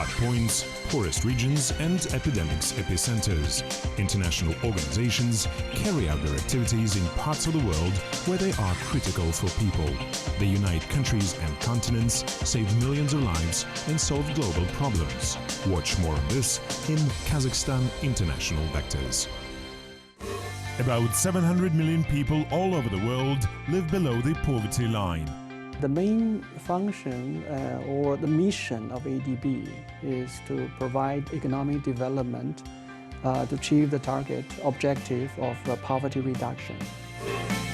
hard points, poorest regions and epidemics epicenters. International organizations carry out their activities in parts of the world where they are critical for people. They unite countries and continents, save millions of lives and solve global problems. Watch more on this in Kazakhstan International Vectors. About 700 million people all over the world live below the poverty line. The main function or the mission of ADB is to provide economic development to achieve the target objective of poverty reduction.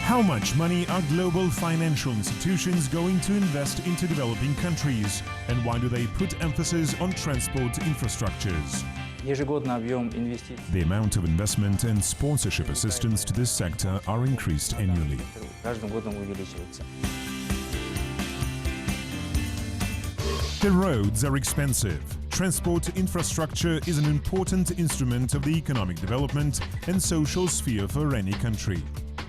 How much money are global financial institutions going to invest into developing countries, and why do they put emphasis on transport infrastructures? The amount of investment and sponsorship assistance to this sector are increased annually. The roads are expensive. Transport infrastructure is an important instrument of the economic development and social sphere for any country.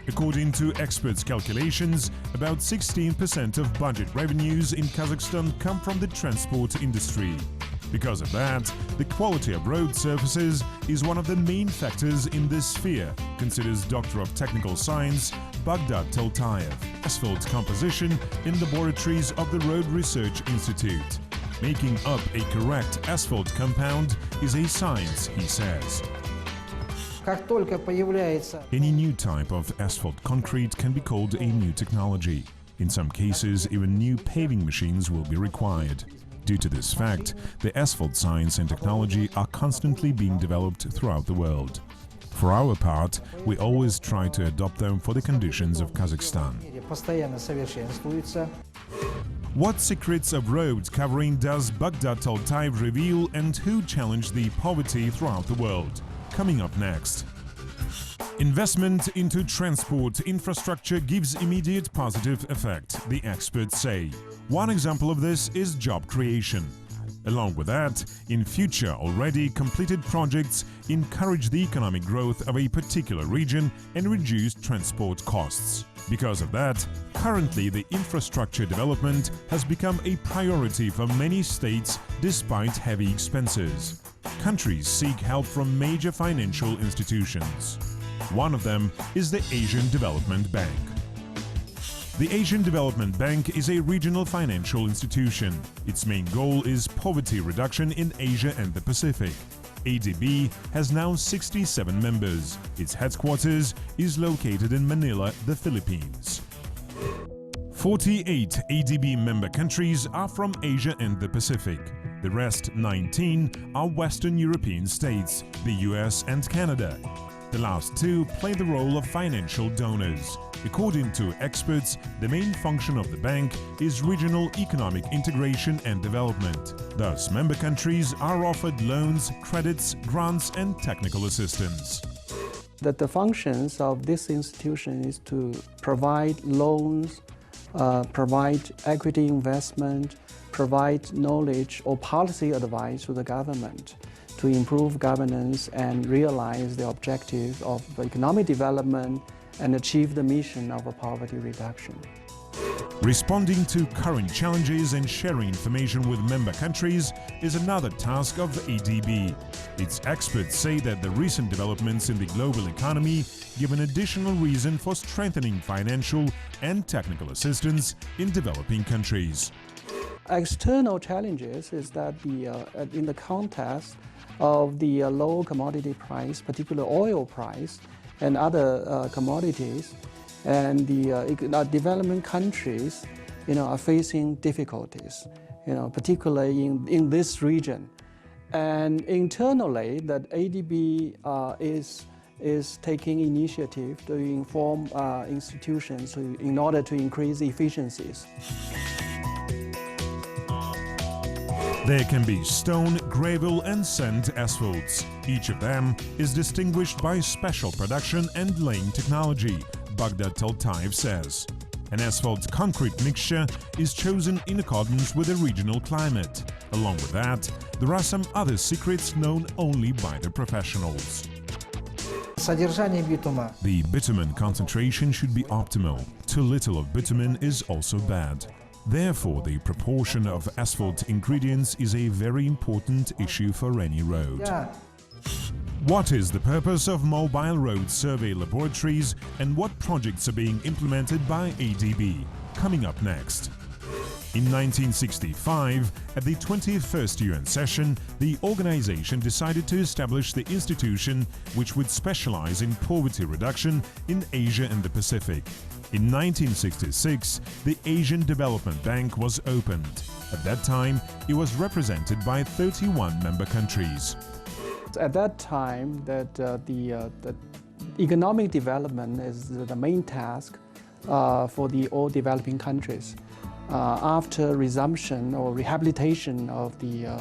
According to experts' calculations, about 16% of budget revenues in Kazakhstan come from the transport industry. Because of that, the quality of road surfaces is one of the main factors in this sphere, considers Doctor of Technical Science Baghdad Teltayev, asphalt composition in laboratories of the Road Research Institute. Making up a correct asphalt compound is a science, he says. Any new type of asphalt concrete can be called a new technology. In some cases, even new paving machines will be required. Due to this fact, the asphalt science and technology are constantly being developed throughout the world. For our part, we always try to adopt them for the conditions of Kazakhstan. What secrets of road covering does Baghdad Teltayev reveal, and who challenged the poverty throughout the world? Coming up next. Investment into transport infrastructure gives immediate positive effect, the experts say. One example of this is job creation. Along with that, in future already completed projects encourage the economic growth of a particular region and reduce transport costs. Because of that, currently the infrastructure development has become a priority for many states despite heavy expenses. Countries seek help from major financial institutions. One of them is the Asian Development Bank. The Asian Development Bank is a regional financial institution. Its main goal is poverty reduction in Asia and the Pacific. ADB has now 67 members. Its headquarters is located in Manila, the Philippines. 48 ADB member countries are from Asia and the Pacific. The rest 19 are Western European states, the US and Canada. The last two play the role of financial donors. According to experts, the main function of the bank is regional economic integration and development. Thus, member countries are offered loans, credits, grants and technical assistance. The functions of this institution is to provide loans, provide equity investment, provide knowledge or policy advice to the government to improve governance and realize the objective of economic development and achieve the mission of poverty reduction. Responding to current challenges and sharing information with member countries is another task of ADB. Its experts say that the recent developments in the global economy give an additional reason for strengthening financial and technical assistance in developing countries. External challenges is that in the context of the low commodity price, particularly oil price, and other commodities, and the developing countries, are facing difficulties, particularly in this region. And internally, that ADB is taking initiative to inform institutions in order to increase efficiencies. There can be stone, gravel and sand asphalts. Each of them is distinguished by special production and laying technology, Baghdad Teltayev says. An asphalt concrete mixture is chosen in accordance with the regional climate. Along with that, there are some other secrets known only by the professionals. The bitumen concentration should be optimal. Too little of bitumen is also bad. Therefore, the proportion of asphalt ingredients is a very important issue for any road. What is the purpose of mobile road survey laboratories and what projects are being implemented by ADB? Coming up next. In 1965, at the 21st UN session, the organization decided to establish the institution which would specialize in poverty reduction in Asia and the Pacific. In 1966, the Asian Development Bank was opened. At that time, it was represented by 31 member countries. At that time, the economic development is the main task for the all developing countries. After resumption or rehabilitation of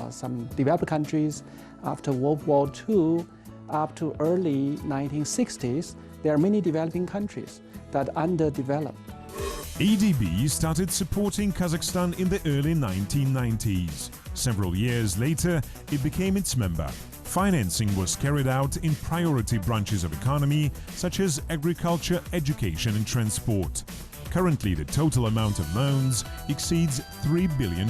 some developed countries after World War II, up to early 1960s, there are many developing countries that are underdeveloped. ADB started supporting Kazakhstan in the early 1990s. Several years later, it became its member. Financing was carried out in priority branches of economy such as agriculture, education and transport. Currently, the total amount of loans exceeds $3 billion.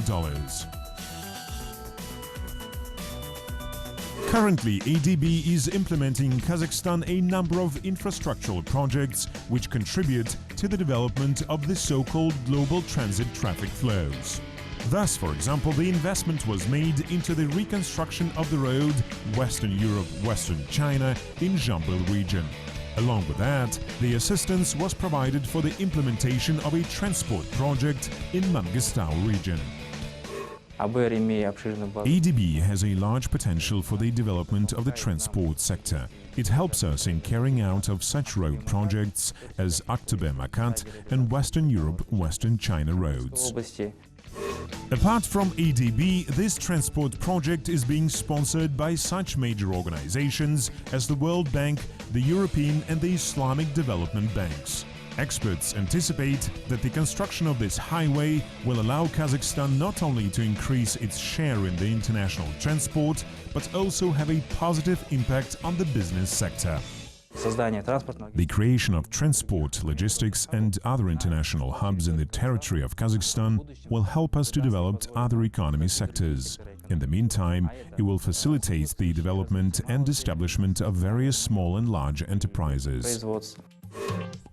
Currently, ADB is implementing in Kazakhstan a number of infrastructural projects which contribute to the development of the so-called global transit traffic flows. Thus, for example, the investment was made into the reconstruction of the road Western Europe-Western China in Jambel region. Along with that, the assistance was provided for the implementation of a transport project in Mangistau region. ADB has a large potential for the development of the transport sector. It helps us in carrying out of such road projects as Aktobe-Makat and Western Europe-Western China roads. Apart from ADB, this transport project is being sponsored by such major organizations as the World Bank, the European and the Islamic Development Banks. Experts anticipate that the construction of this highway will allow Kazakhstan not only to increase its share in the international transport, but also have a positive impact on the business sector. The creation of transport, logistics and other international hubs in the territory of Kazakhstan will help us to develop other economy sectors. In the meantime, it will facilitate the development and establishment of various small and large enterprises.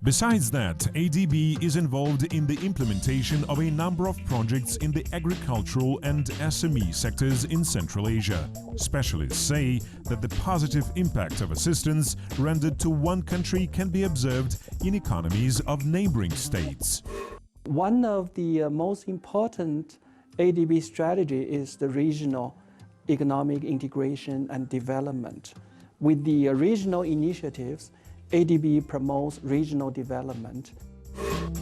Besides that, ADB is involved in the implementation of a number of projects in the agricultural and SME sectors in Central Asia. Specialists say that the positive impact of assistance rendered to one country can be observed in economies of neighboring states. One of the most important ADB strategy is the regional economic integration and development. With the regional initiatives, ADB promotes regional development.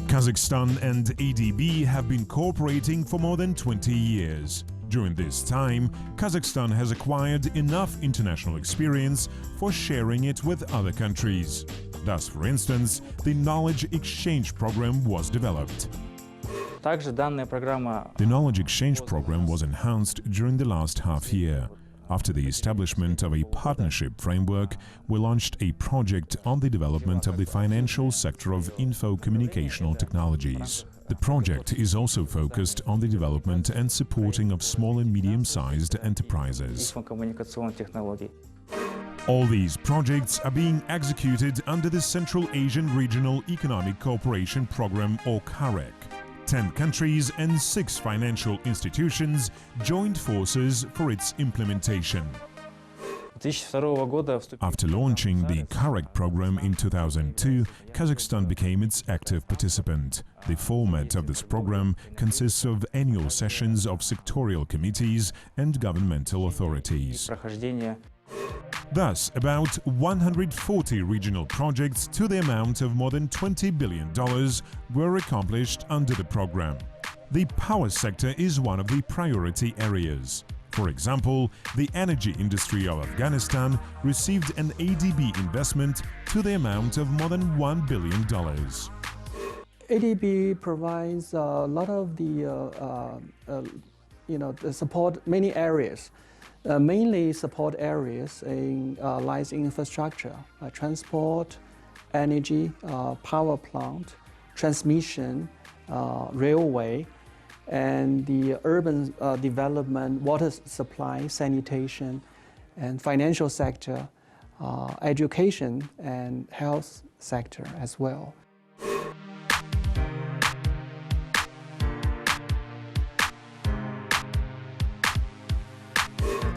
Kazakhstan and ADB have been cooperating for more than 20 years. During this time, Kazakhstan has acquired enough international experience for sharing it with other countries. Thus, for instance, the Knowledge Exchange Program was developed. The Knowledge Exchange Program was enhanced during the last half year. After the establishment of a partnership framework, we launched a project on the development of the financial sector of info-communicational technologies. The project is also focused on the development and supporting of small and medium-sized enterprises. All these projects are being executed under the Central Asian Regional Economic Cooperation Program, or KAREC. 10 countries and 6 financial institutions joined forces for its implementation. After launching the KAREC program in 2002, Kazakhstan became its active participant. The format of this program consists of annual sessions of sectorial committees and governmental authorities. Thus, about 140 regional projects to the amount of more than $20 billion were accomplished under the program. The power sector is one of the priority areas. For example, the energy industry of Afghanistan received an ADB investment to the amount of more than $1 billion. ADB provides a lot of the support many areas. Mainly support areas lies in infrastructure, transport, energy, power plant, transmission, railway, and the urban development, water supply, sanitation, and financial sector, education and health sector as well.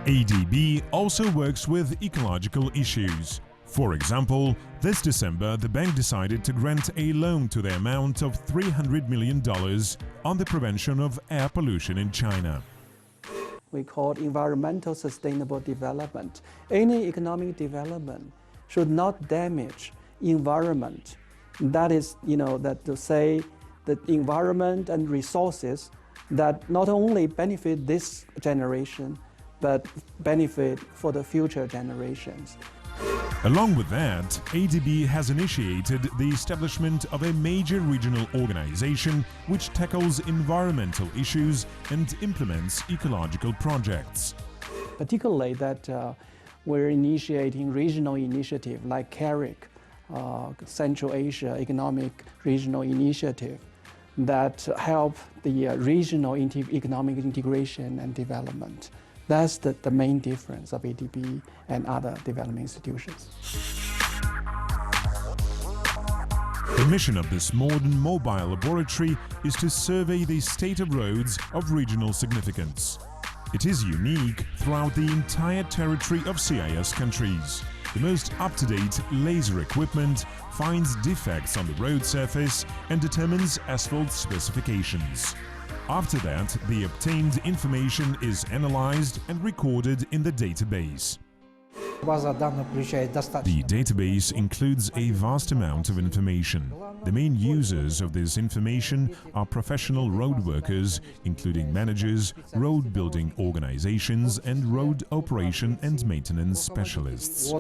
ADB also works with ecological issues. For example, this December the bank decided to grant a loan to the amount of $300 million on the prevention of air pollution in China. We call it environmental sustainable development. Any economic development should not damage environment. That is, that to say the environment and resources that not only benefit this generation, but benefit for the future generations. Along with that, ADB has initiated the establishment of a major regional organization which tackles environmental issues and implements ecological projects. Particularly that we're initiating regional initiative like CARIC, Central Asia Economic Regional Initiative, that help the regional economic integration and development. That's the main difference of ADB and other development institutions. The mission of this modern mobile laboratory is to survey the state of roads of regional significance. It is unique throughout the entire territory of CIS countries. The most up-to-date laser equipment finds defects on the road surface and determines asphalt specifications. After that, the obtained information is analyzed and recorded in the database. The database includes a vast amount of information. The main users of this information are professional road workers, including managers, road building organizations, and road operation and maintenance specialists.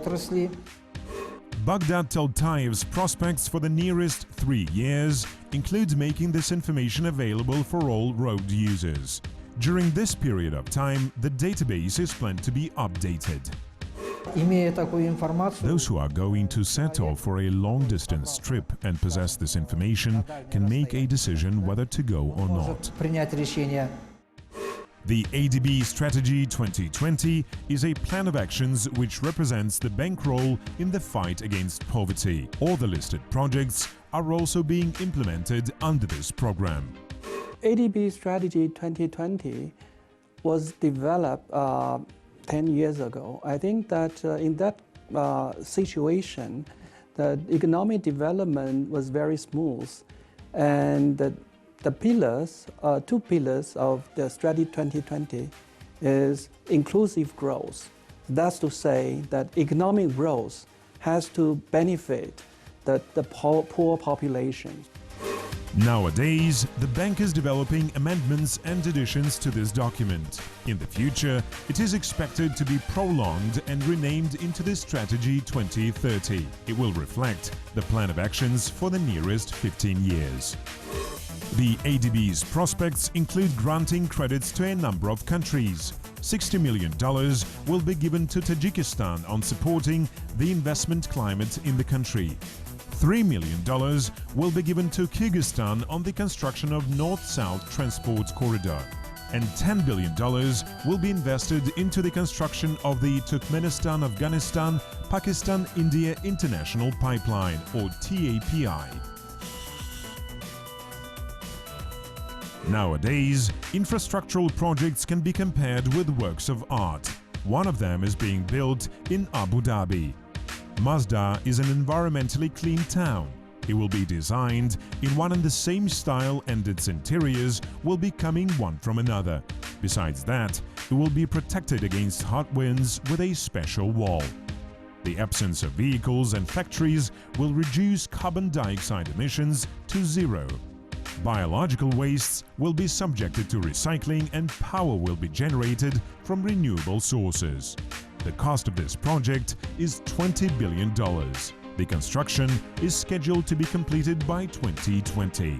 Baghdad Toltaev's prospects for the nearest 3 years include making this information available for all road users. During this period of time, the database is planned to be updated. Those who are going to set off for a long-distance trip and possess this information can make a decision whether to go or not. The ADB Strategy 2020 is a plan of actions which represents the bank role in the fight against poverty. All the listed projects are also being implemented under this program. ADB Strategy 2020 was developed 10 years ago. I think that in that situation, the economic development was very smooth, and the pillars, 2 pillars of the Strategy 2020 is inclusive growth. That's to say that economic growth has to benefit the poor population. Nowadays, the bank is developing amendments and additions to this document. In the future, it is expected to be prolonged and renamed into the Strategy 2030. It will reflect the plan of actions for the nearest 15 years. The ADB's prospects include granting credits to a number of countries. $60 million will be given to Tajikistan on supporting the investment climate in the country. $3 million will be given to Kyrgyzstan on the construction of North-South Transport Corridor. And $10 billion will be invested into the construction of the Turkmenistan-Afghanistan-Pakistan-India International Pipeline, or TAPI. Nowadays, infrastructural projects can be compared with works of art. One of them is being built in Abu Dhabi. Mazda is an environmentally clean town. It will be designed in one and the same style, and its interiors will be coming one from another. Besides that, it will be protected against hot winds with a special wall. The absence of vehicles and factories will reduce carbon dioxide emissions to 0. Biological wastes will be subjected to recycling, and power will be generated from renewable sources. The cost of this project is $20 billion. The construction is scheduled to be completed by 2020.